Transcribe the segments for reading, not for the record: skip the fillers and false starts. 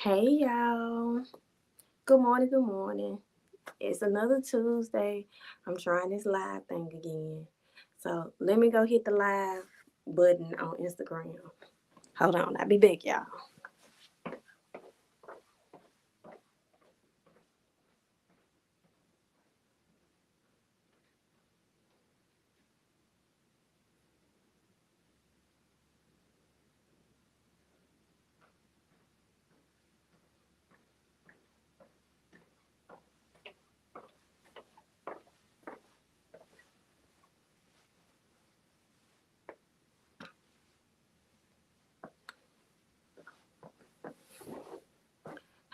Hey y'all. Good morning, good morning. It's another Tuesday. I'm trying this live thing again. So let me go hit the live button on Instagram. Hold on, I'll be back, y'all.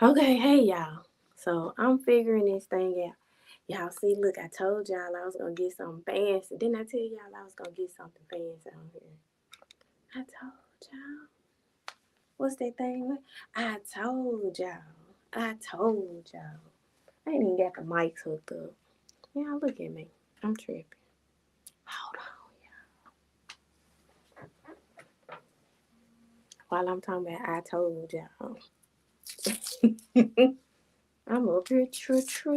Okay, hey y'all. So I'm figuring this thing out. Y'all see, look, I told y'all I was gonna get something fancy. Didn't I tell y'all I was gonna get something fancy on here? I told y'all. What's that thing? I told y'all. I told y'all. I ain't even got the mics hooked up. Yeah, look at me. I'm tripping. Hold on. While I'm talking about I told y'all. I'm up here tripping.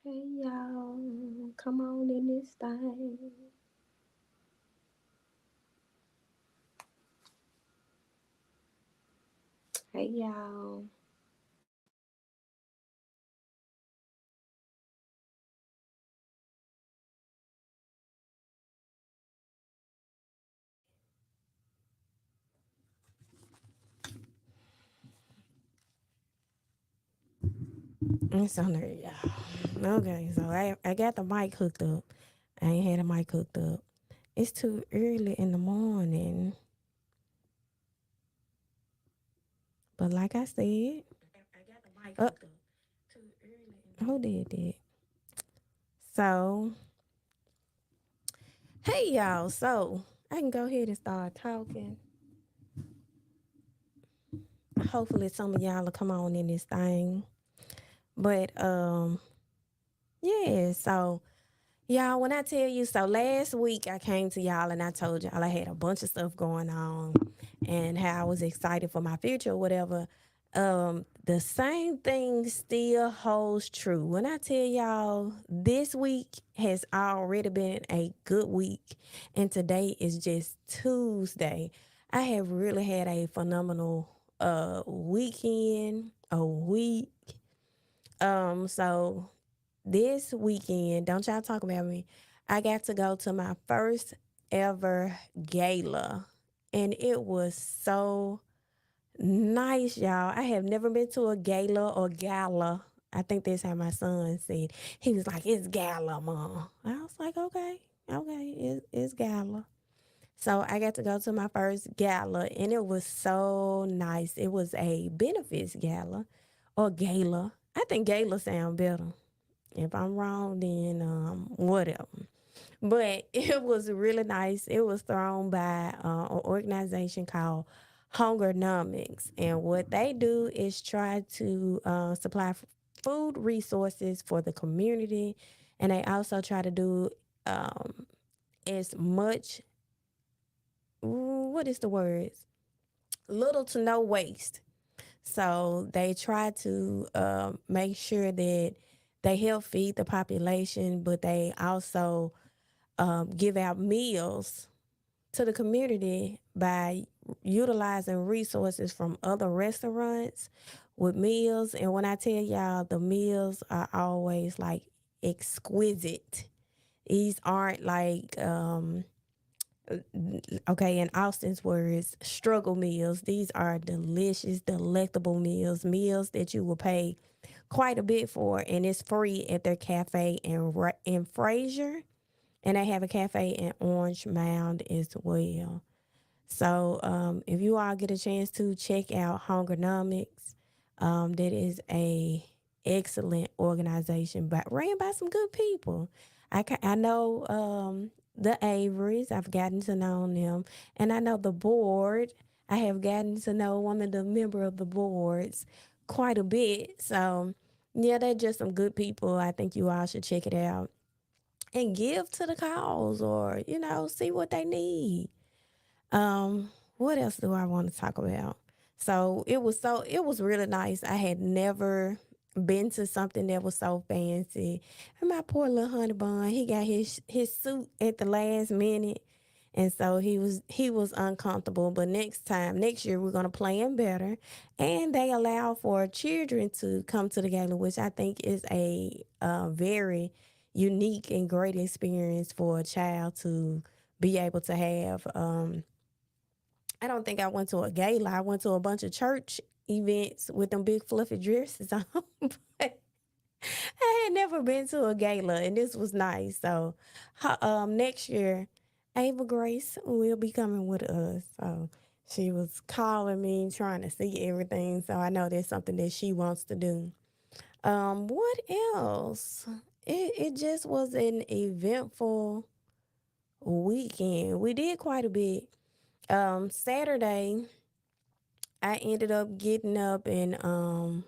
Hey y'all. Come on in this thing. Hey y'all. It's on there, y'all. Okay, so I got the mic hooked up. I ain't had the mic hooked up. It's too early in the morning. But like I said, uh, who did that? So, hey y'all. So, I can go ahead and start talking. Hopefully, some of y'all will come on in this thing. But, yeah. So, y'all, when I tell you, so last week I came to y'all and I told y'all I had a bunch of stuff going on and how I was excited for my future or whatever. The same thing still holds true. When I tell y'all this week has already been a good week and today is just Tuesday. I have really had a phenomenal weekend, a week. So this weekend, don't y'all talk about me. I got to go to my first ever gala, and it was so nice, y'all. I have never been to a gala or gala. I think that's how my son said. He was like, "It's gala, mom." I was like, okay, it's gala. So I got to go to my first gala, and it was so nice. It was a benefits gala or gala. I think gala sound better. If I'm wrong, then whatever. But it was really nice. It was thrown by an organization called Hungernomics, and what they do is try to supply food resources for the community, and they also try to do um, as much. What is the words? Little to no waste. So they try to make sure that they help feed the population, but they also give out meals to the community by utilizing resources from other restaurants with meals. And when I tell y'all, the meals are always like exquisite. These aren't like okay, in Austin's words, struggle meals. These are delicious, delectable meals, meals that you will pay quite a bit for, and it's free at their cafe in Fraser, and they have a cafe in Orange Mound as well. So, if you all get a chance to check out Hungernomics, that is a excellent organization, but ran by some good people. I know the Averys. I've gotten to know them, and I know the board. I have gotten to know one of the member of the boards quite a bit. So, Yeah, they're just some good people. I think you all should check it out and give to the cause, or, see what they need. What else do I want to talk about? So it was really nice. I had never been to something that was so fancy. And my poor little honey bun, he got his suit at the last minute. And so he was uncomfortable. But next year we're gonna plan better. And they allow for children to come to the gala, which I think is a very unique and great experience for a child to be able to have. I don't think I went to a gala. I went to a bunch of church events with them big fluffy dresses on. But I had never been to a gala, and this was nice. So, next year, Ava Grace will be coming with us. So she was calling me, trying to see everything. So I know there's something that she wants to do. What else? It just was an eventful weekend. We did quite a bit. Saturday, I ended up getting up and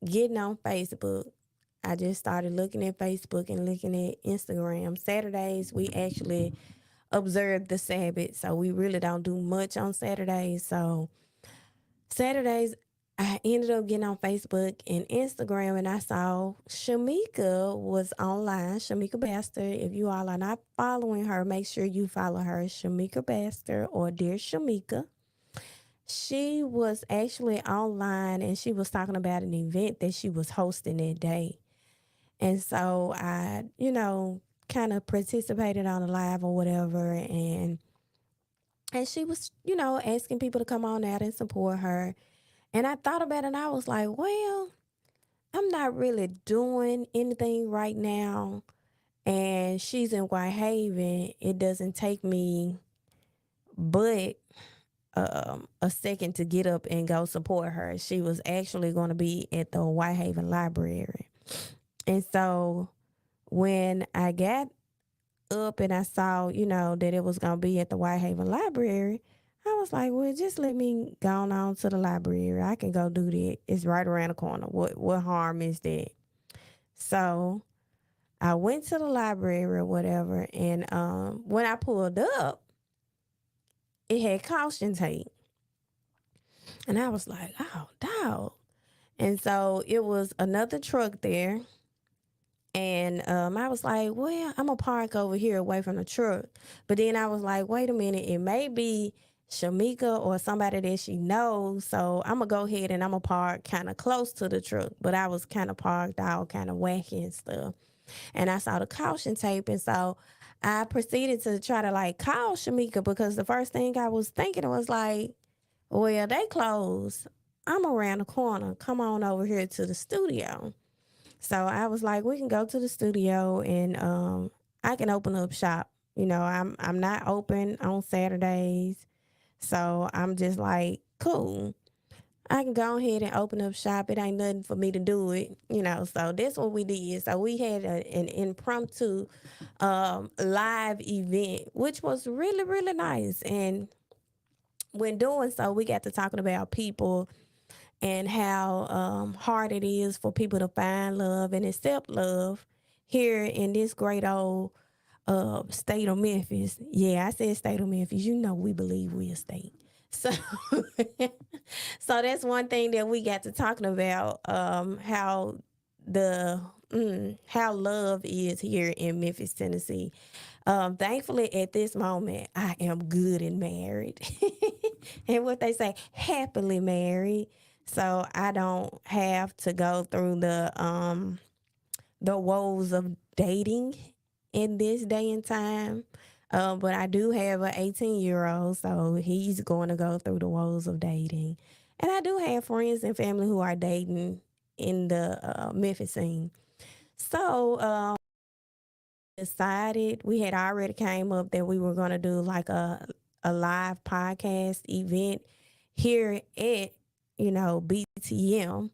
getting on Facebook. I just started looking at Facebook and looking at Instagram. Saturdays, we actually observe the Sabbath, so we really don't do much on Saturdays. So Saturdays, I ended up getting on Facebook and Instagram, and I saw Shamika was online. Shamika Baxter. If you all are not following her, make sure you follow her, Shamika Baxter or Dear Shamika. She was actually online and she was talking about an event that she was hosting that day. And so I, kind of participated on the live or whatever, and she was, asking people to come on out and support her. And I thought about it and I was like, well, I'm not really doing anything right now. And she's in Whitehaven. It doesn't take me but a second to get up and go support her. She was actually going to be at the Whitehaven Library. And so when I got up and I saw, that it was going to be at the Whitehaven Library, I was like, well, just let me go on to the library. I can go do that. It's right around the corner. What harm is that? So I went to the library or whatever, and when I pulled up, it had caution tape. And I was like, oh, dog. And so it was another truck there. And I was like, well, I'm going to park over here away from the truck. But then I was like, wait a minute, it may be Shamika or somebody that she knows. So I'm going to go ahead and I'm going to park kind of close to the truck. But I was kind of parked all kind of wacky and stuff. And I saw the caution tape. And so I proceeded to try to like call Shamika, because the first thing I was thinking was like, well, they closed. I'm around the corner. Come on over here to the studio. So I was like, we can go to the studio and I can open up shop. I'm not open on Saturdays. So I'm just like, cool. I can go ahead and open up shop. It ain't nothing for me to do it. So that's what we did. So we had an impromptu live event, which was really, really nice. And when doing so, we got to talking about people and how hard it is for people to find love and accept love here in this great old state of Memphis. Yeah, I said state of Memphis. We believe we a state. So, so that's one thing that we got to talking about. How the how love is here in Memphis, Tennessee. Thankfully, at this moment, I am good and married, and what they say, happily married. So I don't have to go through the woes of dating in this day and time. But I do have an 18-year-old, so he's going to go through the woes of dating. And I do have friends and family who are dating in the Memphis scene. So decided, we had already came up that we were going to do like a live podcast event here at BTM.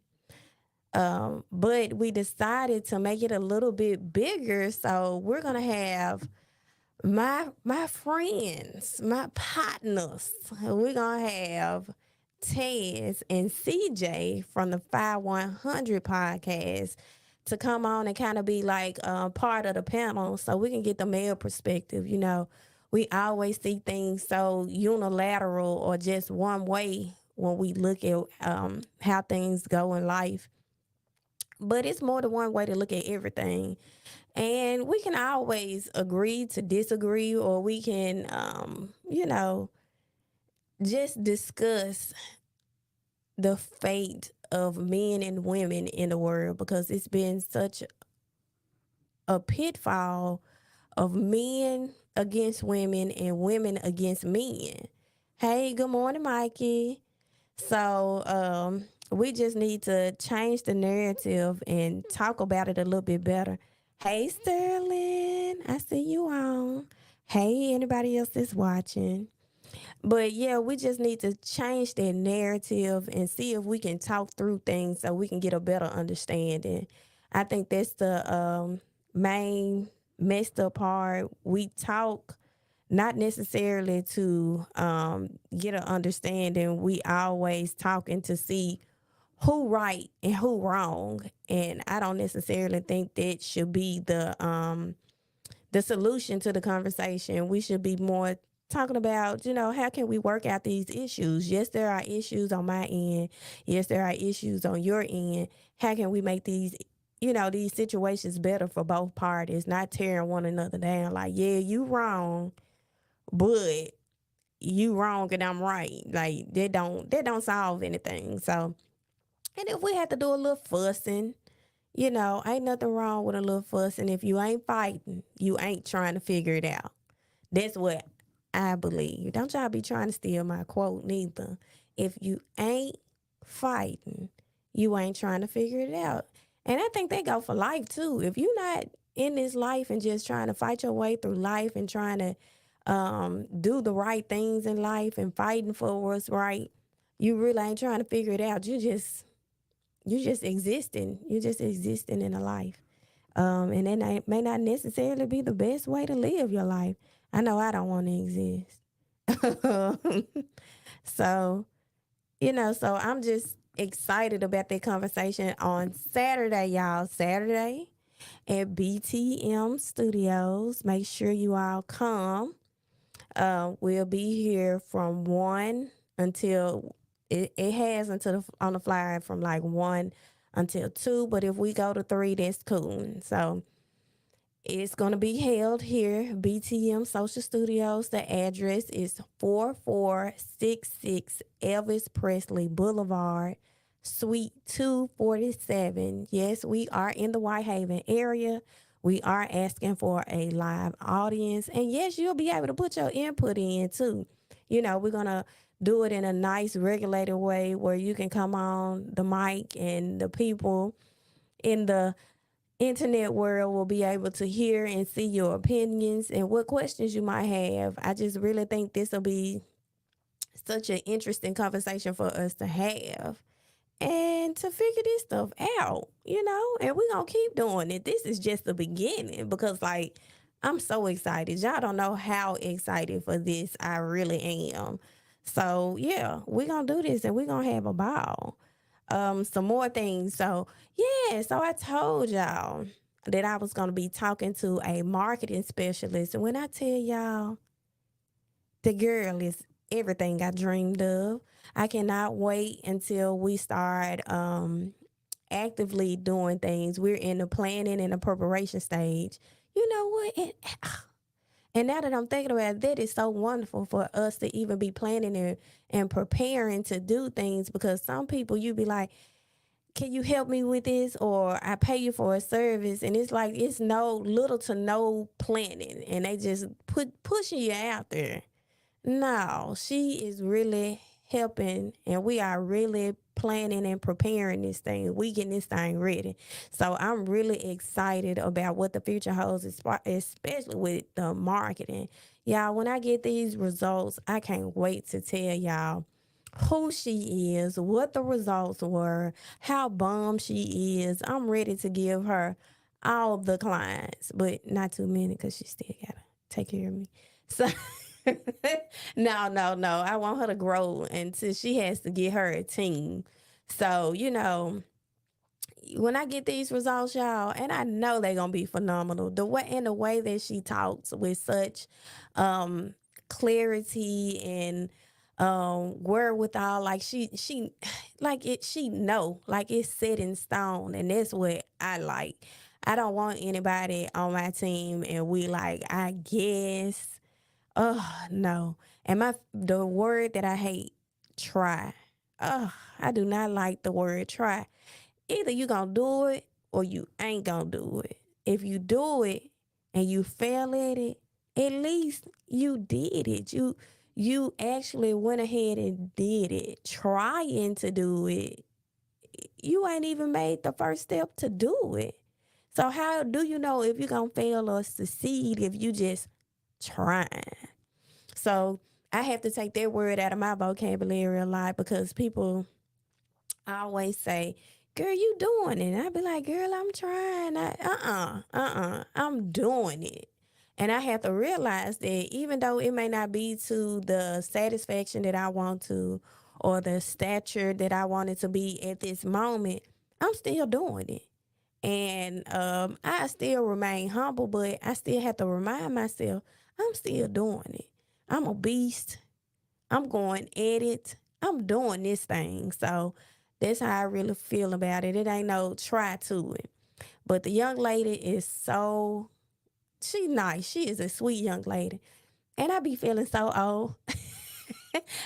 But we decided to make it a little bit bigger, so we're gonna have my friends, my partners. We're gonna have Tez and CJ from the 5100 podcast to come on and kind of be like part of the panel so we can get the male perspective. You know, we always see things so unilateral or just one way when we look at how things go in life. But it's more than one way to look at everything. And we can always agree to disagree, or we can, just discuss the fate of men and women in the world because it's been such a pitfall of men against women and women against men. Hey, good morning, Mikey. So, we just need to change the narrative and talk about it a little bit better. Hey, Sterling, I see you on. Hey, anybody else that's watching. But yeah, we just need to change that narrative and see if we can talk through things so we can get a better understanding. I think that's the main messed up part. We talk not necessarily to get an understanding. We always talking to see who right and who wrong. And I don't necessarily think that should be the solution to the conversation. We should be more talking about, how can we work out these issues? Yes, there are issues on my end. Yes, there are issues on your end. How can we make these situations better for both parties, not tearing one another down like, yeah, you wrong, but you wrong and I'm right. Like that don't solve anything. So, and if we had to do a little fussing, ain't nothing wrong with a little fussing. If you ain't fighting, you ain't trying to figure it out. That's what I believe. Don't y'all be trying to steal my quote neither. If you ain't fighting, you ain't trying to figure it out. And I think they go for life too. If you're not in this life and just trying to fight your way through life and trying to do the right things in life and fighting for what's right, you really ain't trying to figure it out. You just existing. You just existing in a life. And that may not necessarily be the best way to live your life. I know I don't want to exist. So, so I'm just excited about that conversation on Saturday, y'all. Saturday at BTM Studios. Make sure you all come. We'll be here from 1 until it has until on the flyer from like 1 until 2. But if we go to 3, that's cool. So it's going to be held here, BTM Social Studios. The address is 4466 Elvis Presley Boulevard, Suite 247. Yes, we are in the Whitehaven area. We are asking for a live audience. And yes, you'll be able to put your input in too. We're going to do it in a nice, regulated way where you can come on the mic and the people in the internet world will be able to hear and see your opinions and what questions you might have. I just really think this will be such an interesting conversation for us to have and to figure this stuff out, and we're going to keep doing it. This is just the beginning because, like, I'm so excited. Y'all don't know how excited for this I really am. So, yeah, we're going to do this and we're going to have a ball. Some more things. So, yeah, so I told y'all that I was going to be talking to a marketing specialist. And when I tell y'all, the girl is everything I dreamed of. I cannot wait until we start actively doing things. We're in the planning and the preparation stage. You know what? And now that I'm thinking about it, that is so wonderful for us to even be planning and preparing to do things because some people you be like, can you help me with this? Or I pay you for a service. And it's like, it's no little to no planning. And they just pushing you out there. No, she is really helping, and we are really planning and preparing this thing. We getting this thing ready. So I'm really excited about what the future holds, especially with the marketing. Y'all, when I get these results, I can't wait to tell y'all who she is, what the results were, how bomb she is. I'm ready to give her all the clients, but not too many because she still gotta take care of me. So No, no, no. I want her to grow until she has to get her a team. So, when I get these results, y'all, and I know they're gonna be phenomenal. The way that she talks with such um clarity and wherewithal, like she like it she know, like it's set in stone, and that's what I like. I don't want anybody on my team and we like, I guess. Oh no. And the word that I hate, try. Oh, I do not like the word try. Either you gonna do it or you ain't gonna do it. If you do it and you fail at it, at least you did it. You actually went ahead and did it. Trying to do it, you ain't even made the first step to do it. So how do you know if you're gonna fail or succeed if you just trying? So I have to take that word out of my vocabulary a lot because people always say, "Girl, you doing it." And I be like, "Girl, I'm trying." I'm doing it. And I have to realize that even though it may not be to the satisfaction that I want to or the stature that I want it to be at this moment, I'm still doing it. And I still remain humble, but I still have to remind myself I'm still doing it. I'm a beast. I'm going at it. I'm doing this thing. So that's how I really feel about it. It ain't no try to it. But the young lady is she nice. She is a sweet young lady. And I be feeling so old.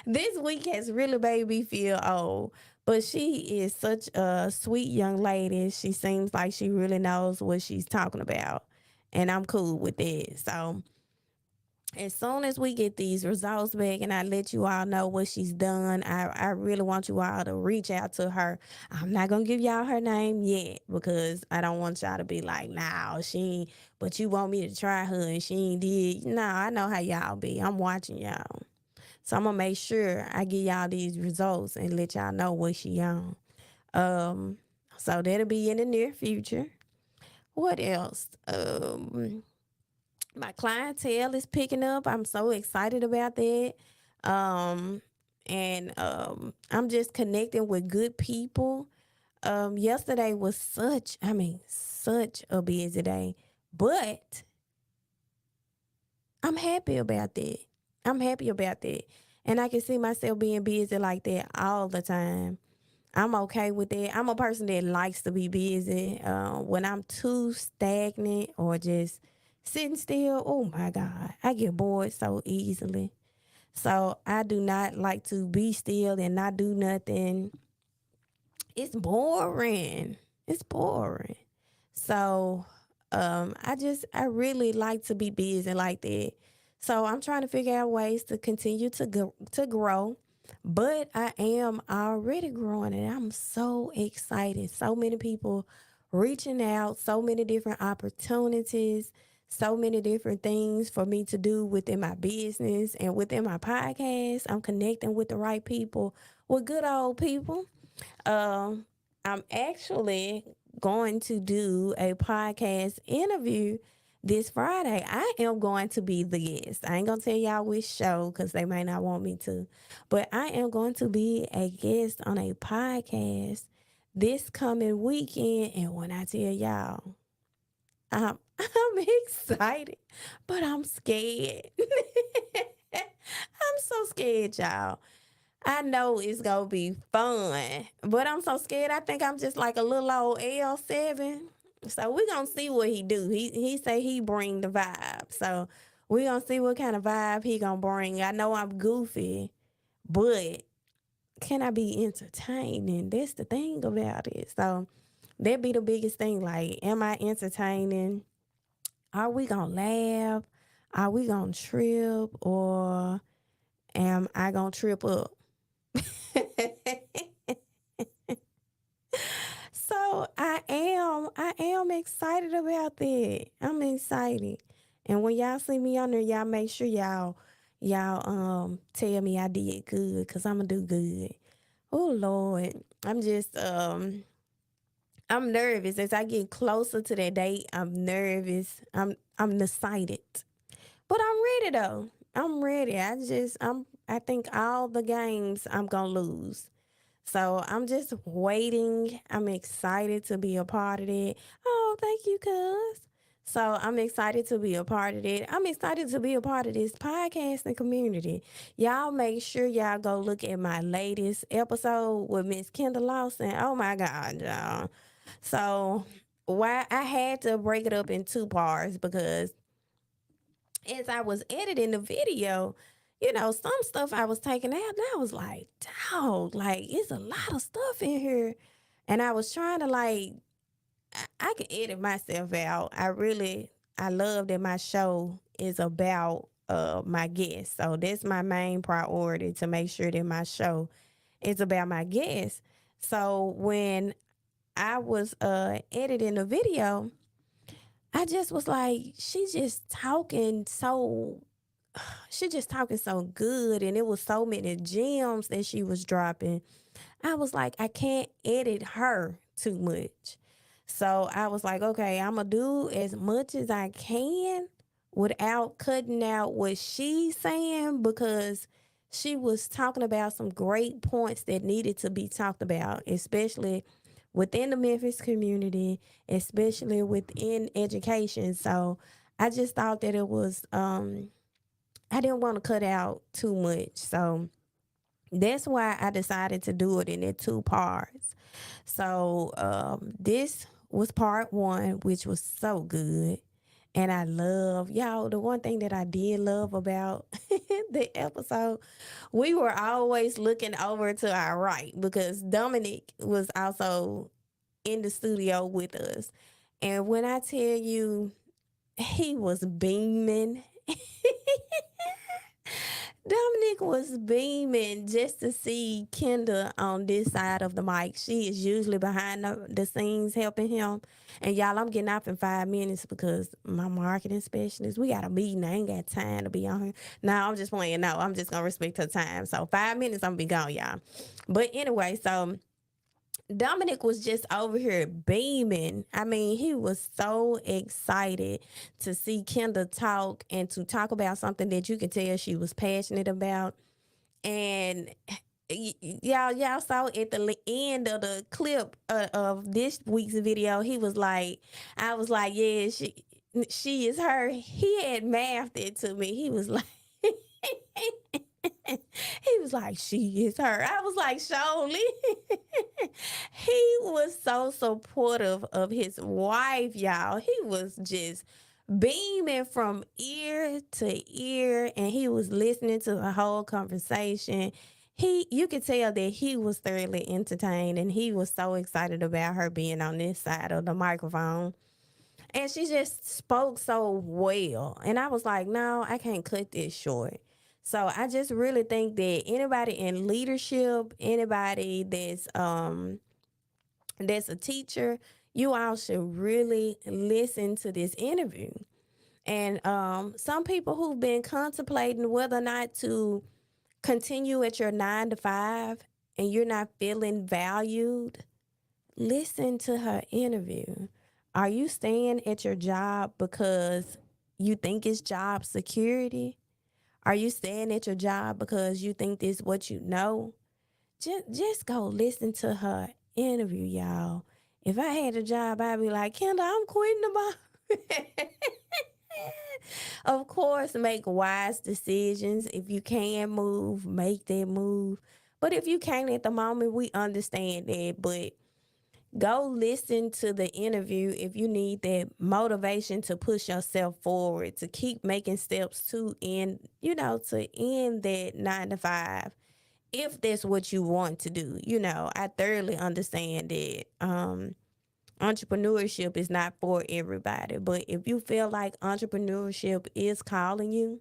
This week has really made me feel old. But she is such a sweet young lady. She seems like she really knows what she's talking about. And I'm cool with it. So as soon as we get these results back and I let you all know what she's done, I really want you all to reach out to her. I'm not gonna give y'all her name yet because I don't want y'all to be like, nah, she ain't, but you want me to try her and she ain't did. No, I know how y'all be. I'm watching y'all. So I'm gonna make sure I give y'all these results and let y'all know what she on. Um, so that'll be in the near future. What else? My clientele is picking up. I'm so excited about that. Um, and I'm just connecting with good people. Yesterday was such a busy day, but I'm happy about that. I'm happy about that. And I can see myself being busy like that all the time. I'm okay with that. I'm a person that likes to be busy. When I'm too stagnant or just sitting still, oh my God, I get bored so easily. So I do not like to be still and not do nothing. It's boring. It's boring. So I really like to be busy like that. So I'm trying to figure out ways to continue to grow. But I am already growing and I'm so excited. So many people reaching out, so many different opportunities, so many different things for me to do within my business and within my podcast. I'm connecting with the right people, with good old people. um, I'm actually going to do a podcast interview this Friday. I am going to be the guest. I ain't gonna tell y'all which show because they may not want me to, but I am going to be a guest on a podcast this coming weekend. And when I tell y'all, I'm excited, but I'm scared. I'm so scared, y'all. I know it's gonna be fun, but I'm so scared. I think I'm just like a little old L7. So we gonna see what he do. He say he bring the vibe. So we gonna see what kind of vibe he gonna bring. I know I'm goofy, but can I be entertaining? That's the thing about it. So that be the biggest thing. Like, am I entertaining? Are we gonna laugh? Are we gonna trip? Or am I gonna trip up? So I am excited about that. I'm excited. And when y'all see me on there, y'all make sure y'all tell me I did good because I'm gonna do good. Oh Lord. I'm nervous. As I get closer to that date, I'm nervous. I'm excited. But I'm ready though. I'm ready. I think all the games I'm gonna lose. So I'm just waiting. I'm excited to be a part of it. Oh, thank you, cuz. So I'm excited to be a part of it. I'm excited to be a part of this podcasting community. Y'all make sure y'all go look at my latest episode with Miss Kendall Lawson. Oh my God, y'all. So why I had to break it up in two parts because as I was editing the video, some stuff I was taking out, and I was like, dog, like, it's a lot of stuff in here. And I was trying to, like, I can edit myself out. I love that my show is about my guests. So that's my main priority to make sure that my show is about my guests. So when I was editing the video, I just was like, she just talking so good, and it was so many gems that she was dropping. I was like, I can't edit her too much. So I was like, okay, I'm gonna do as much as I can without cutting out what she's saying, because she was talking about some great points that needed to be talked about, especially within the Memphis community, especially within education. So I just thought that it was I didn't want to cut out too much. So that's why I decided to do it in two parts. So this was part one, which was so good. And I love, y'all, the one thing that I did love about the episode, we were always looking over to our right because Dominic was also in the studio with us. And when I tell you, he was beaming. Dominic was beaming just to see Kendra on this side of the mic. She is usually behind the scenes helping him. And y'all, I'm getting off in 5 minutes because my marketing specialist, we got a meeting. I ain't got time to be on here. No, I'm just playing. No, I'm just going to respect her time. So 5 minutes, I'm going to be gone, y'all. But anyway, so Dominic was just over here beaming. I mean, he was so excited to see Kendra talk and to talk about something that you could tell she was passionate about. And y'all saw at the end of the clip of this week's video, he was like, I was like, yeah, she is her. He had mathed it to me. He was like, he was like, she is her. I was like, surely. He was so supportive of his wife, y'all. He was just beaming from ear to ear, and he was listening to the whole conversation. You could tell that he was thoroughly entertained, and he was so excited about her being on this side of the microphone. And she just spoke so well. And I was like, no, I can't cut this short. So I just really think that anybody in leadership, anybody that's a teacher, you all should really listen to this interview. And some people who've been contemplating whether or not to continue at your 9 to 5 and you're not feeling valued, listen to her interview. Are you staying at your job because you think it's job security? Are you staying at your job because you think this is what you know? Just go listen to her interview, y'all. If I had a job, I'd be like, Kendall, I'm quitting tomorrow. Of course, make wise decisions. If you can move, make that move. But if you can't at the moment, we understand that. But go listen to the interview if you need that motivation to push yourself forward, to keep making steps to end that 9 to 5 if that's what you want to do. I thoroughly understand that entrepreneurship is not for everybody, but if you feel like entrepreneurship is calling you,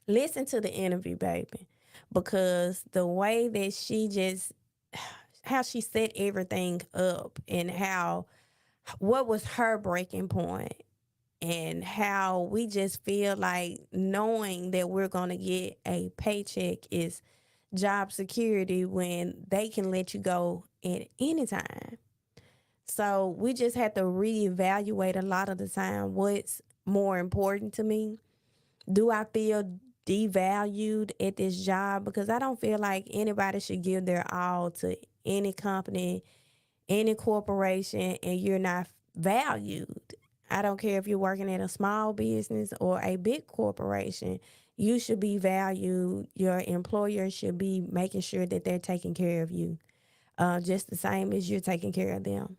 listen to the interview, baby, because the way that she just how she set everything up and what was her breaking point and how we just feel like knowing that we're going to get a paycheck is job security when they can let you go at any time. So we just have to reevaluate a lot of the time what's more important to me. Do I feel devalued at this job? Because I don't feel like anybody should give their all to any company, any corporation, and you're not valued. I don't care if you're working at a small business or a big corporation. You should be valued. Your employer should be making sure that they're taking care of you, just the same as you're taking care of them.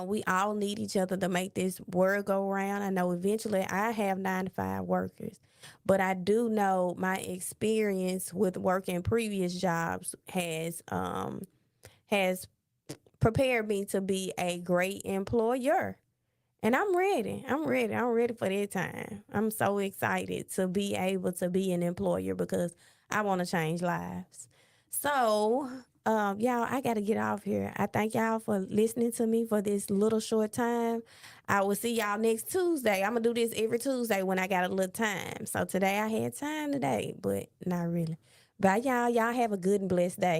We all need each other to make this world go round. I know eventually I have 9 to 5 workers, but I do know my experience with working previous jobs has prepared me to be a great employer. And I'm ready. I'm ready. I'm ready for that time. I'm so excited to be able to be an employer because I want to change lives. So, y'all, I got to get off here. I thank y'all for listening to me for this little short time. I will see y'all next Tuesday. I'm going to do this every Tuesday when I got a little time. So today I had time today, but not really. Bye, y'all. Y'all have a good and blessed day.